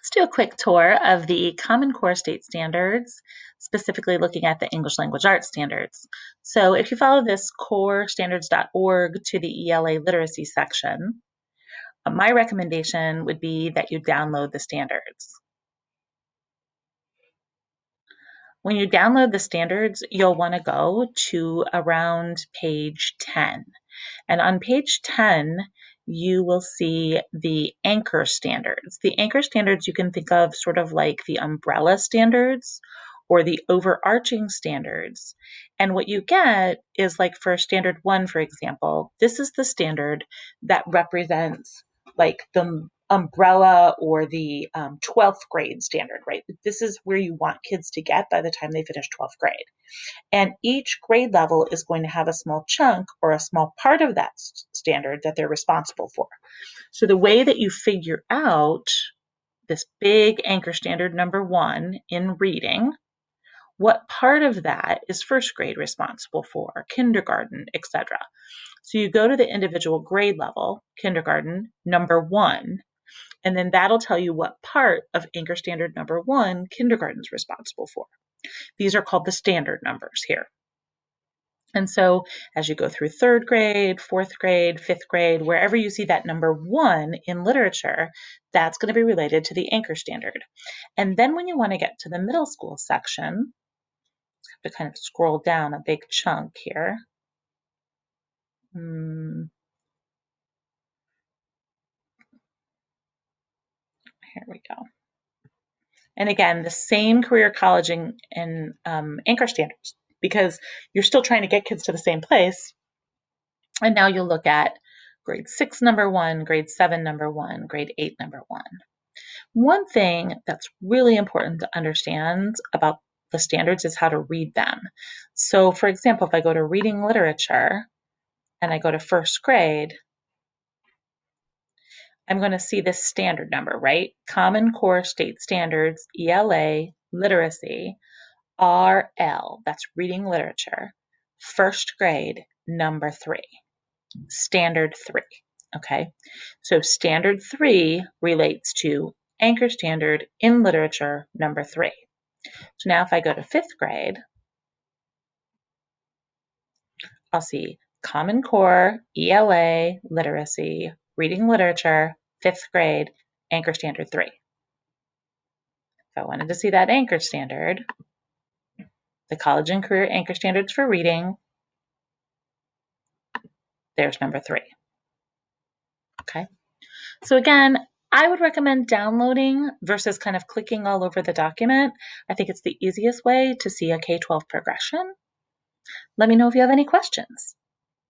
Let's do a quick tour of the Common Core State Standards, specifically looking at the English Language Arts standards. So if you follow this corestandards.org to the ELA literacy section, my recommendation would be that you download the standards. When you download the standards, you'll want to go to around page 10. And on page 10, you will see the anchor standards. The anchor standards you can think of sort of like the umbrella standards or the overarching standards. And what you get is, like, for standard 1, for example, this is the standard that represents like the umbrella or the 12th grade standard, right? This is where you want kids to get by the time they finish 12th grade. And each grade level is going to have a small chunk or a small part of that standard that they're responsible for. So the way that you figure out this big anchor standard number 1 in reading, what part of that is first grade responsible for, kindergarten, etc. So you go to the individual grade level, kindergarten, number 1, and then that'll tell you what part of anchor standard number 1 kindergarten is responsible for. These are called the standard numbers here. And so as you go through 3rd grade, 4th grade, 5th grade, wherever you see that number 1 in literature, that's going to be related to the anchor standard. And then when you want to get to the middle school section, you have to kind of scroll down a big chunk here. Here we go. And again, the same career college and anchor standards, because you're still trying to get kids to the same place. And now you'll look at grade 6, number 1, grade 7, number 1, grade 8, number 1. One thing that's really important to understand about the standards is how to read them. So for example, if I go to reading literature and I go to 1st grade, I'm going to see this standard number, right? Common Core State Standards, ELA, Literacy, RL, that's reading literature, 1st grade, number 3, standard 3, okay? So standard 3 relates to anchor standard in literature, number 3. So now if I go to 5th grade, I'll see Common Core, ELA, Literacy, reading literature, 5th grade, anchor standard 3. If I wanted to see that anchor standard, the college and career anchor standards for reading, there's number 3. Okay. So again, I would recommend downloading versus kind of clicking all over the document. I think it's the easiest way to see a K-12 progression. Let me know if you have any questions.